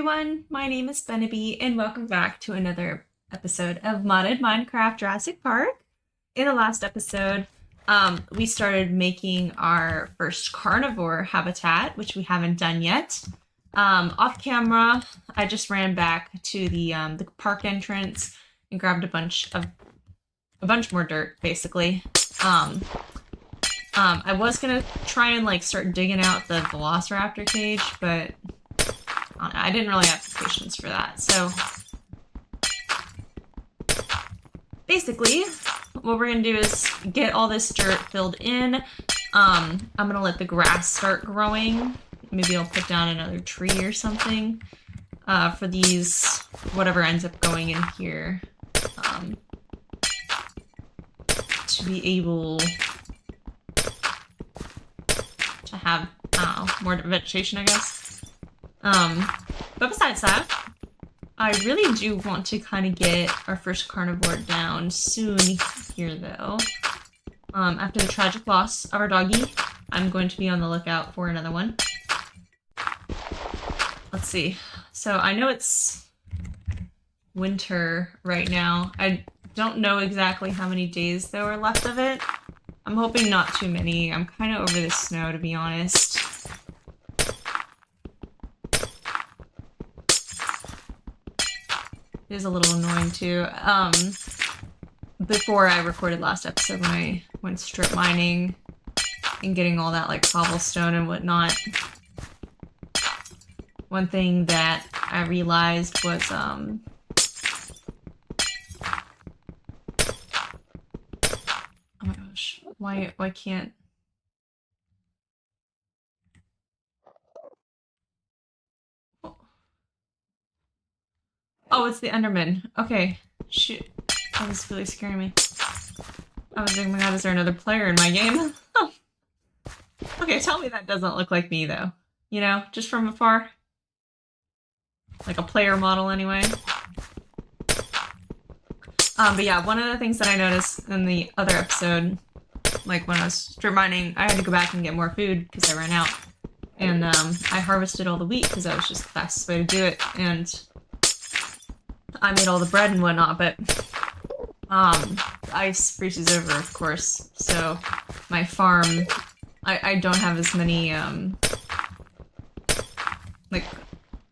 everyone, my name is Bennaby and welcome back to another episode of Modded Minecraft Jurassic Park. In the last episode, we started making our first carnivore habitat, which we haven't done yet. Off camera, I just ran back to the park entrance and grabbed a bunch more dirt, basically. I was gonna try and start digging out the Velociraptor cage, but I didn't really have patience for that. So basically, what we're gonna do is get all this dirt filled in. I'm gonna let the grass start growing. Maybe I'll put down another tree or something for these, whatever ends up going in here, to be able to have, more vegetation, I guess. But besides that, I really do want to kind of get our first carnivore down soon here, though. After the tragic loss of our doggy, I'm going to be on the lookout for another one. Let's see. So I know it's winter right now. I don't know exactly how many days there were left of it. I'm hoping not too many. I'm kind of over the snow, to be honest. It is a little annoying too. Before I recorded last episode when I went strip mining and getting all that cobblestone and whatnot, one thing that I realized was oh my gosh, why can't Oh, it's the Enderman. Okay. Shoot. That was really scaring me. I was like, oh my god, is there another player in my game? Okay, tell me that doesn't look like me, though. You know, just from afar. Like a player model, anyway. But yeah, one of the things that I noticed in the other episode, like when I was strip mining, I had to go back and get more food because I ran out. And I harvested all the wheat because that was just the fastest way to do it. And I made all the bread and whatnot, but ice freezes over, of course, so my farm, I don't have as many,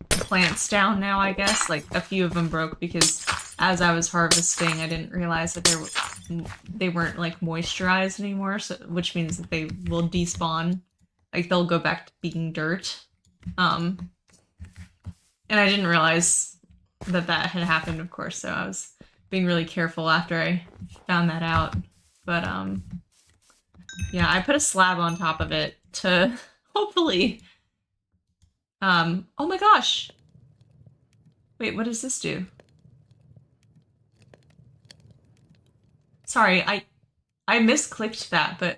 plants down now, I guess. Like, a few of them broke because as I was harvesting, I didn't realize that they weren't, moisturized anymore, so, which means that they will despawn. Like, they'll go back to being dirt. And I didn't realize that had happened, of course, so I was being really careful after I found that out. But yeah, I put a slab on top of it to hopefully oh my gosh, wait, what does this do? Sorry, I misclicked that, but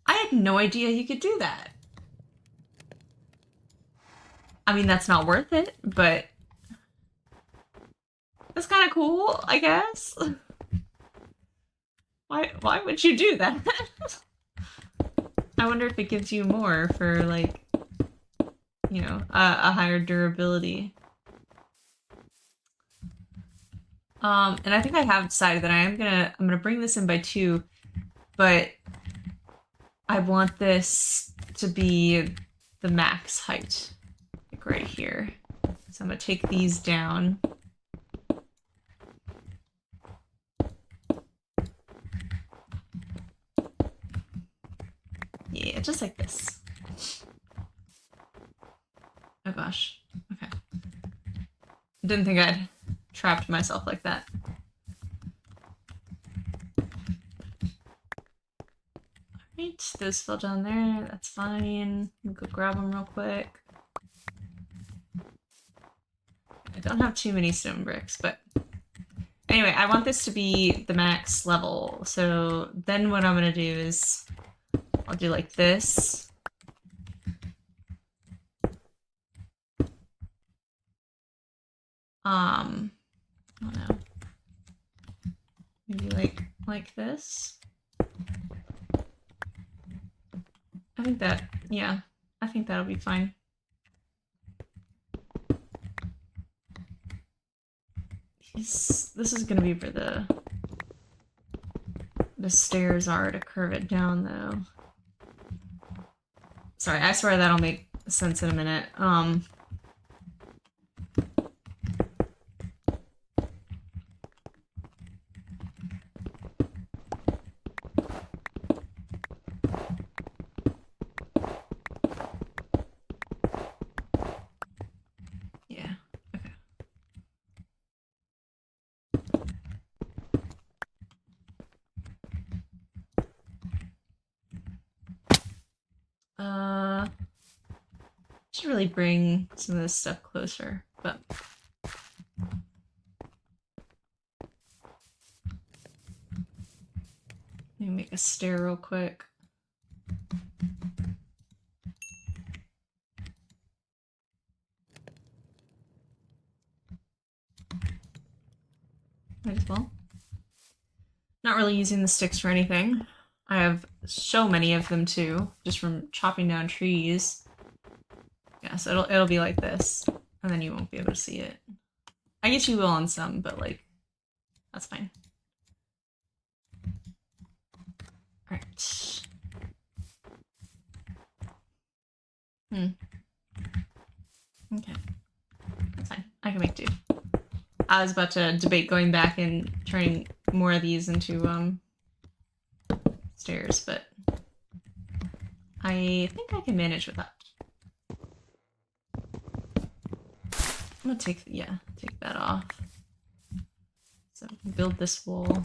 I had no idea you could do that. I mean, that's not worth it, but that's kind of cool, I guess. Why would you do that? I wonder if it gives you more for, you know, a higher durability. And I think I have decided that I'm gonna bring this in by 2, but I want this to be the max height, like right here. So I'm gonna take these down. Yeah, just like this. Oh gosh. Okay. Didn't think I'd trapped myself like that. Alright, those fell down there. That's fine. I'll go grab them real quick. I don't have too many stone bricks, but anyway, I want this to be the max level. So then what I'm gonna do is I'll do like this. I don't know. Maybe like this. I think that, yeah, I think that'll be fine. This is gonna be where the stairs are to curve it down, though. Sorry, I swear that'll make sense in a minute. Yeah, okay. Should really bring some of this stuff closer, but let me make a stair real quick. Might as well. Not really using the sticks for anything. I have so many of them too, just from chopping down trees. Yeah, so it'll be like this, and then you won't be able to see it. I guess you will on some, but like, that's fine. Alright. Okay. That's fine. I can make do. I was about to debate going back and turning more of these into, stairs, but I think I can manage with that. I'm gonna take that off. So we can build this wall.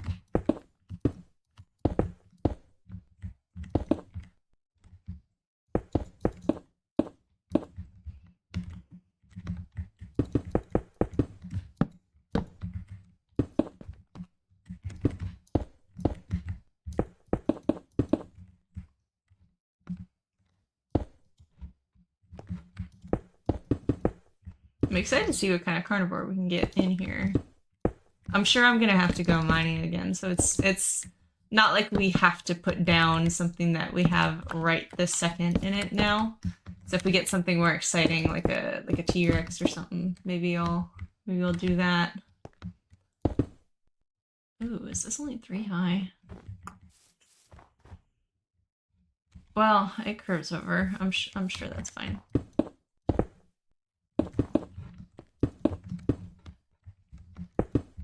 I'm excited to see what kind of carnivore we can get in here. I'm sure I'm gonna have to go mining again, so it's not like we have to put down something that we have right this second in it now. So if we get something more exciting, like a T-Rex or something, maybe I'll do that. Ooh, is this only 3 high? Well, it curves over. I'm sure that's fine.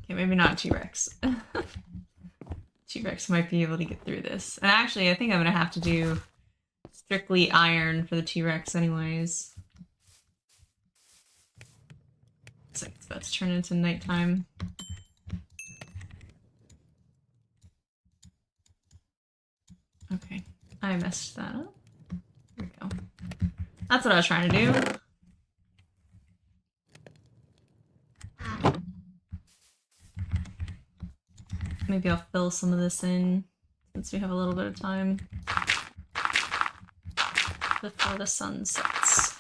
Okay, maybe not T-Rex. T-Rex might be able to get through this. And actually, I think I'm gonna have to do strictly iron for the T-Rex anyways. Looks like it's about to turn into nighttime. Okay, I messed that up. There we go. That's what I was trying to do. Maybe I'll fill some of this in since we have a little bit of time before the sun sets.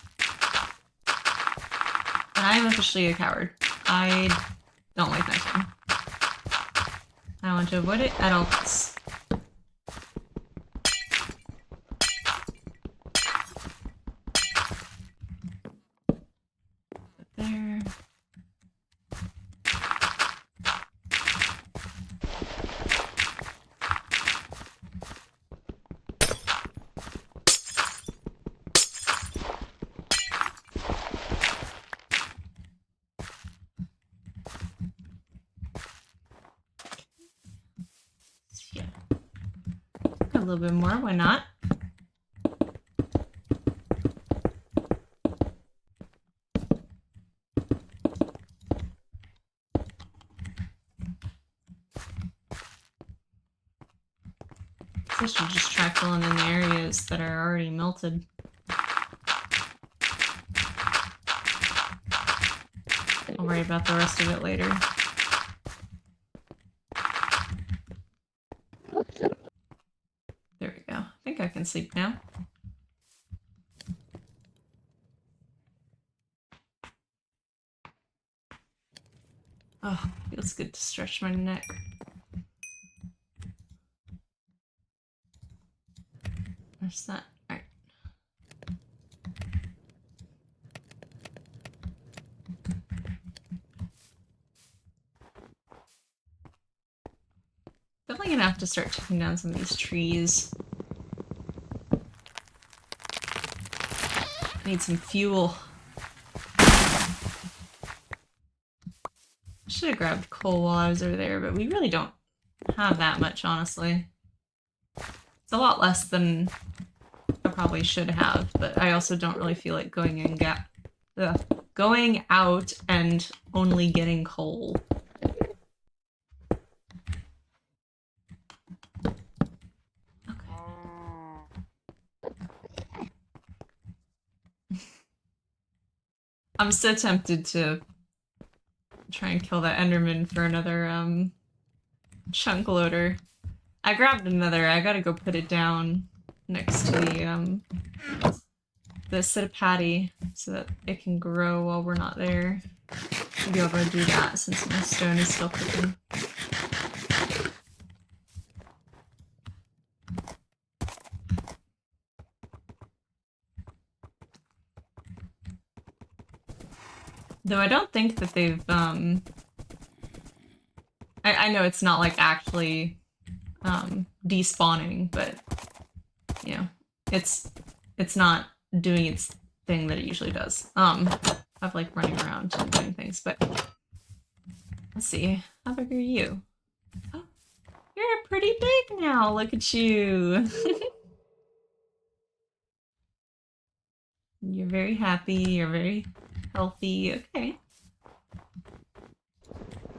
And I am officially a coward. I don't like nighttime. I want to avoid it at all costs. There. Yeah. A little bit more, why not? I should just try filling in the areas that are already melted. I'll worry about the rest of it later. There we go. I think I can sleep now. Oh, feels good to stretch my neck. There's that. Alright. gonna have to start taking down some of these trees. Need some fuel. Should have grabbed coal while I was over there, but we really don't have that much, honestly. It's a lot less than I probably should have, but I also don't really feel like going out and only getting coal. I'm so tempted to try and kill that Enderman for another chunk loader. I grabbed another. I gotta go put it down next to the Sitapati so that it can grow while we're not there. I'll be able to do that since my stone is still cooking. Though I don't think that they've, I know it's not like actually, despawning, but, you know, it's not doing its thing that it usually does. Of like running around and doing things, but let's see. How big are you? Oh, you're pretty big now. Look at you. You're very happy. You're very healthy. Okay.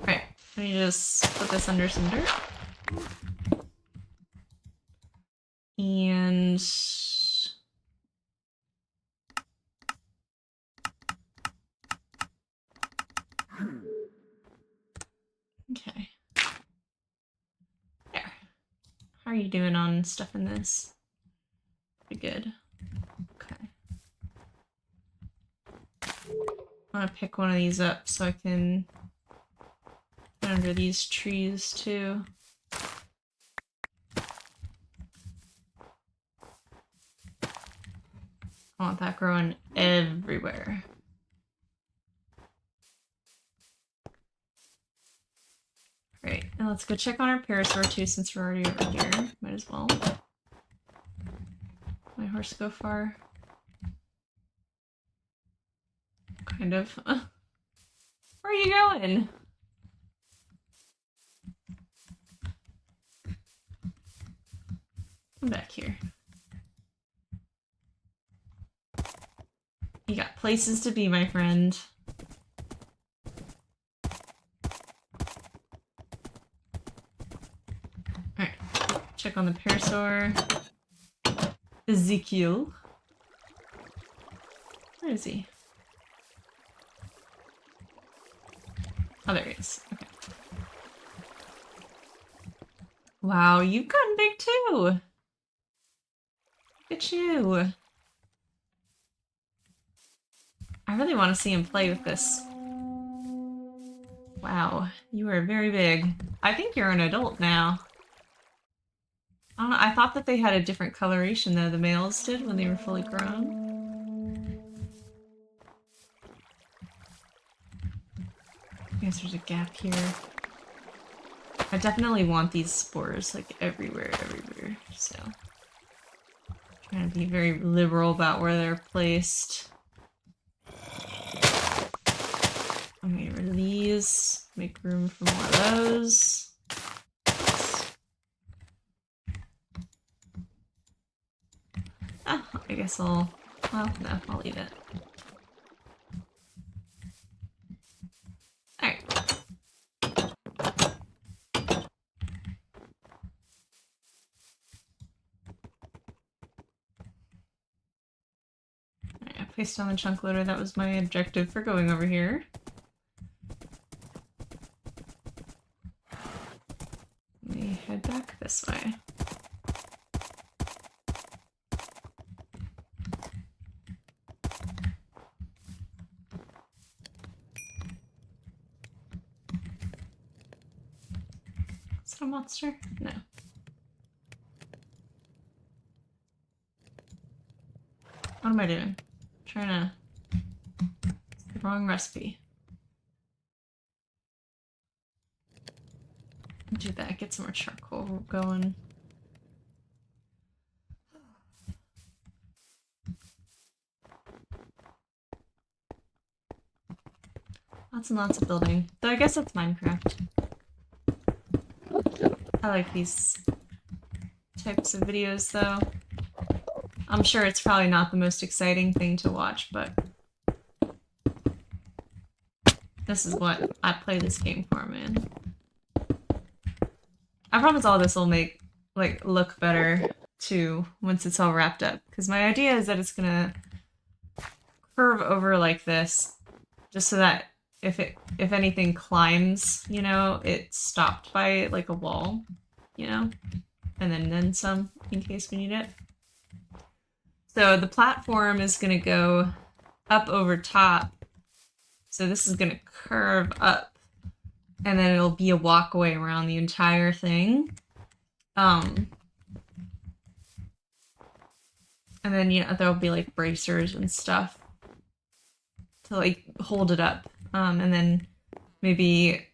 Alright, let me just put this under some dirt. And okay. There. How are you doing on stuff in this? Pretty good. Okay. I want to pick one of these up so I can put under these trees too. I want that growing everywhere. Great, and let's go check on our parasaur too since we're already over here. Might as well. My horse go far? Kind of. Where are you going? Come back here. You got places to be, my friend. Alright, check on the parasaur. Ezekiel. Where is he? Oh, there he is. Okay. Wow, you've gotten big too! Look at you! I really want to see him play with this. Wow, you are very big. I think you're an adult now. I don't know, I thought that they had a different coloration though, the males did when they were fully grown. I guess there's a gap here. I definitely want these spores like everywhere, so. Trying to be very liberal about where they're placed. I'm gonna get rid of these, make room for more of those. Oh, I guess well, no, I'll leave it. Alright. Alright, I placed on the chunk loader, that was my objective for going over here. Let me head back this way. Is that a monster? No. What am I doing? Trying to... It's the wrong recipe. Do that, get some more charcoal going. Lots and lots of building. Though I guess that's Minecraft. I like these types of videos though. I'm sure it's probably not the most exciting thing to watch, but this is what I play this game for, man. I promise all this will make, like, look better too once it's all wrapped up. Because my idea is that it's gonna curve over like this, just so that if anything climbs, you know, it's stopped by like a wall, you know, and then some in case we need it. So the platform is gonna go up over top. So this is gonna curve up, and then it'll be a walkway around the entire thing. And then, you know, there'll be like bracers and stuff to like hold it up. And then maybe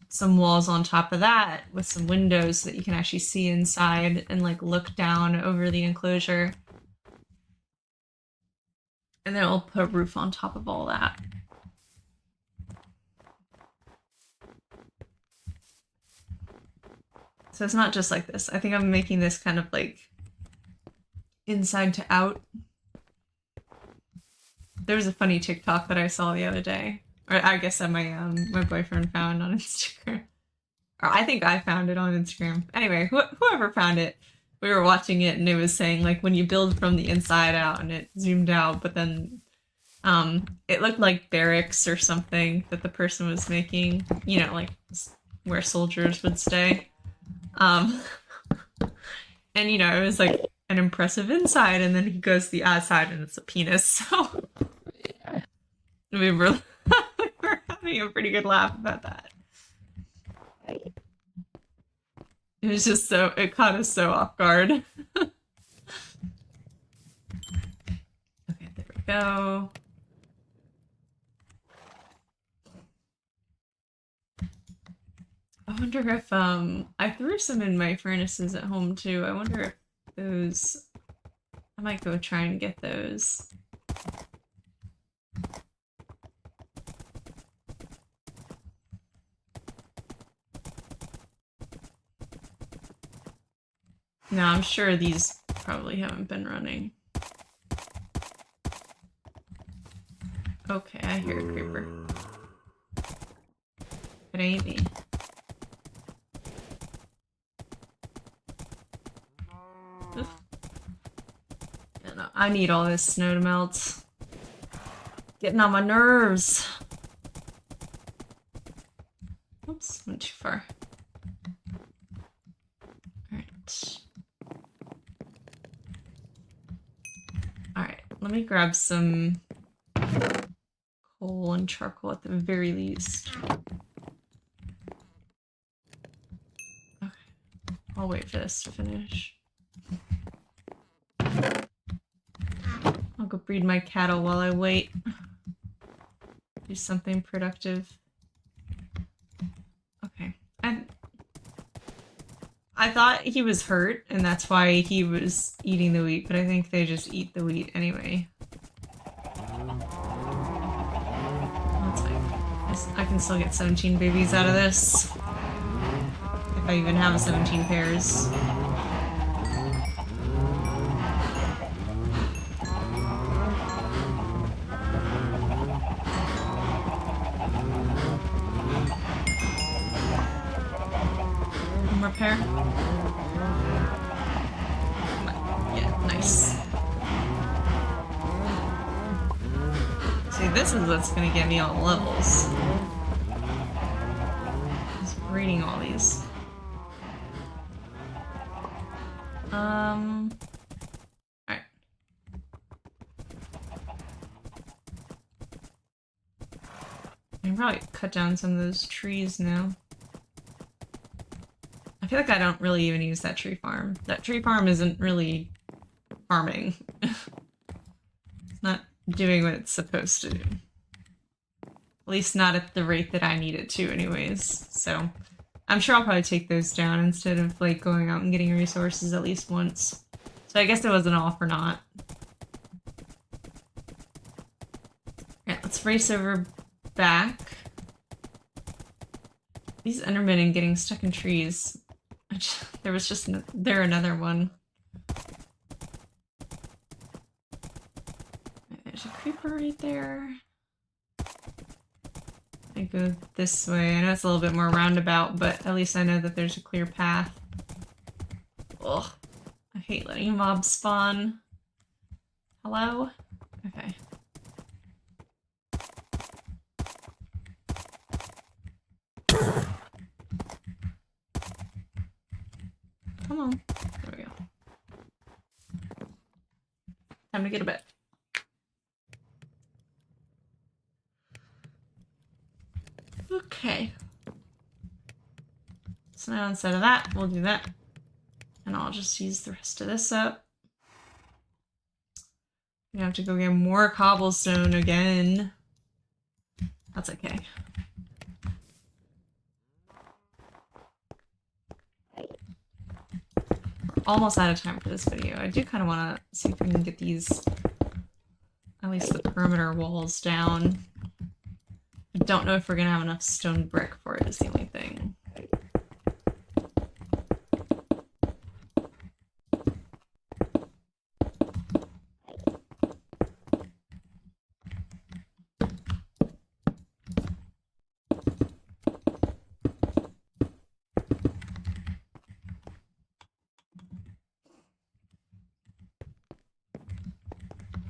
some walls on top of that with some windows so that you can actually see inside and like look down over the enclosure. And then we'll put a roof on top of all that. So it's not just like this. I think I'm making this kind of like inside to out. There was a funny TikTok that I saw the other day, or I guess that my my boyfriend found on Instagram, or I think I found it on Instagram. Anyway, whoever found it, we were watching it, and it was saying like when you build from the inside out, and it zoomed out, but then it looked like barracks or something that the person was making, you know, like where soldiers would stay. And you know, it was like an impressive inside, and then he goes to the outside and it's a penis. So we were having a pretty good laugh about that. It was just so, it caught us so off guard. Okay, there we go. I wonder if I threw some in my furnaces at home too. I wonder if those, I might go try and get those. No, I'm sure these probably haven't been running. Okay, I hear a creeper. It ain't me. Oof. Yeah, no, I need all this snow to melt. Getting on my nerves. Oops, went too far. Alright, let me grab some coal and charcoal at the very least. Okay, I'll wait for this to finish. I'll go breed my cattle while I wait. Do something productive. Okay. I thought he was hurt, and that's why he was eating the wheat, but I think they just eat the wheat anyway. That's fine. I can still get 17 babies out of this. If I even have 17 pairs. One more pair. Yeah, nice. See, this is what's gonna get me all the levels. Just breeding all these. Alright. I can probably cut down some of those trees now. I feel like I don't really even use that tree farm. That tree farm isn't really farming. It's not doing what it's supposed to do. At least not at the rate that I need it to anyways. So I'm sure I'll probably take those down instead of like going out and getting resources at least once. So I guess it wasn't all for naught. Alright, let's race over back. These Endermen and getting stuck in trees. There was just another one. There's a creeper right there. I go this way. I know it's a little bit more roundabout, but at least I know that there's a clear path. Ugh. I hate letting mobs spawn. Hello? Okay. Come on. There we go. Time to get a bed. Okay. So now instead of that, we'll do that. And I'll just use the rest of this up. We have to go get more cobblestone again. That's okay. We're almost out of time for this video. I do kind of want to see if we can get these, at least the perimeter walls down. I don't know if we're gonna have enough stone brick for it, is the only thing.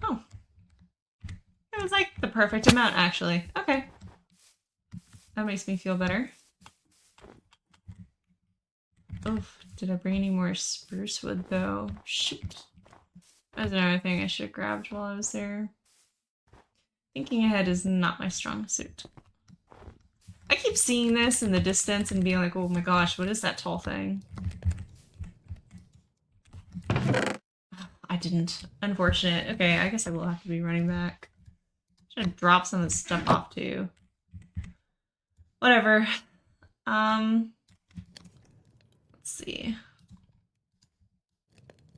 Oh. It was like the perfect amount, actually. Okay. That makes me feel better. Oof, did I bring any more spruce wood though? Shoot. That's another thing I should have grabbed while I was there. Thinking ahead is not my strong suit. I keep seeing this in the distance and being like, oh my gosh, what is that tall thing? I didn't. Unfortunate. Okay, I guess I will have to be running back. Should have dropped some of this stuff off too. Whatever. Let's see.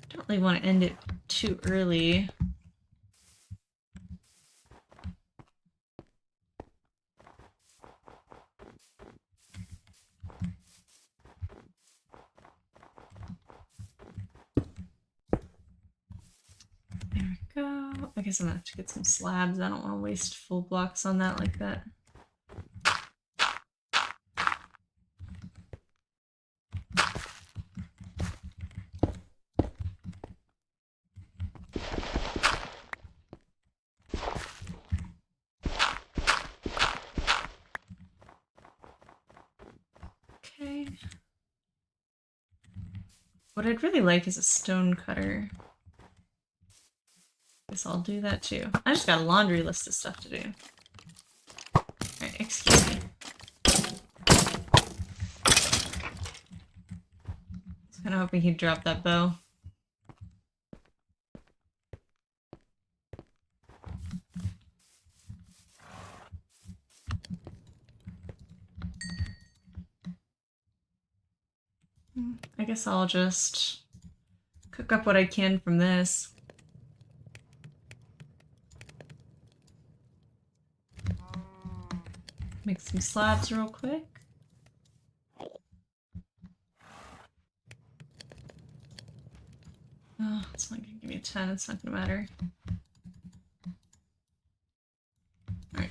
Don't really want to end it too early. There we go. I guess I'm gonna have to get some slabs. I don't want to waste full blocks on that like that. Okay. What I'd really like is a stone cutter. Guess I'll do that too. I just got a laundry list of stuff to do. Alright, excuse me. I was kinda hoping he'd drop that bow. I guess I'll just cook up what I can from this. Make some slabs real quick. Oh, it's not gonna give me a 10, it's not gonna matter. Alright.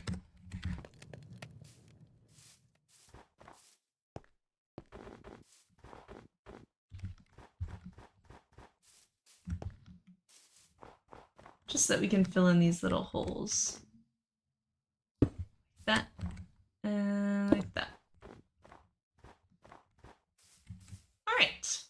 Just so that we can fill in these little holes. Like that. And like that. Alright.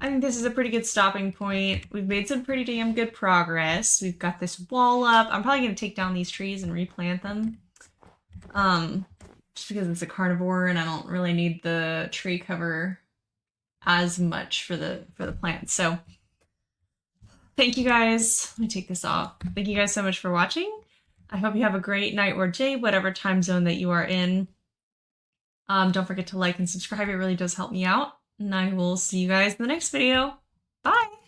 I think this is a pretty good stopping point. We've made some pretty damn good progress. We've got this wall up. I'm probably going to take down these trees and replant them. Just because it's a carnivore and I don't really need the tree cover as much for the plants. So thank you guys. Let me take this off. Thank you guys so much for watching. I hope you have a great night or day, whatever time zone that you are in. Don't forget to like and subscribe. It really does help me out. And I will see you guys in the next video. Bye!